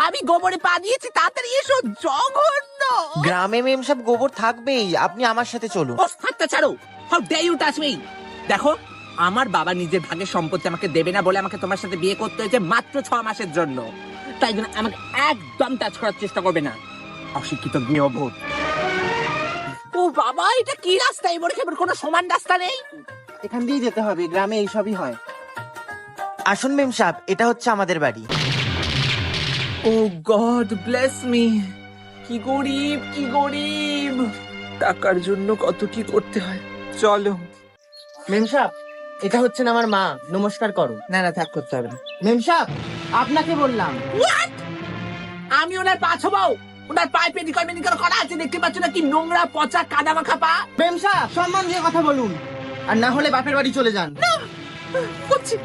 আমি গোবরে পা দিয়েছি, তাড়াতাড়ি এসো। জঘন্য। গ্রামে মেম সাহেব গোবর থাকবেই, আপনি আমার সাথে চলুন। ও হাতটা ছাড়ো। How dare you touch me. দেখো, আমার বাবা নিজের ভাগের সম্পত্তি আমাকে দেবে না বলে আমাকে তোমার সাথে বিয়ে করতে হয়েছে মাত্র 6 মাসের জন্য। তাই জন্য আমাকে একদম টাচ করার চেষ্টা করবে না, অশিক্ষিত গৃহভূত। ও বাবা, এটা কি রাস্তা? এবারে কেবল কোনো সমান রাস্তা নেই। এখান দিয়েই যেতে হবে, গ্রামে এইসবই হয়। আসুন মেম সাহেব, এটা হচ্ছে আমাদের বাড়ি। ও গড ব্লেস মি। কি গরিব, কি গরিব। টাকার জন্য কত কি করতে হয়। চলো। মেম সাহেব, এটা হচ্ছেন আমার মা, নমস্কার করো। না না, থাক, করতে হবে না। মেম সাহেব, আপনাকে বললাম। আমি ওনার পা ছোবাও? ওনার পায়ে পেডিকল করা আছে, দেখতে পাচ্ছ না কি নোংরা পচা কাদা মাখা পা? মেম সাহেব, সম্মান দিয়ে কথা বলুন, আর না হলে বাপের বাড়ি চলে যান। করছি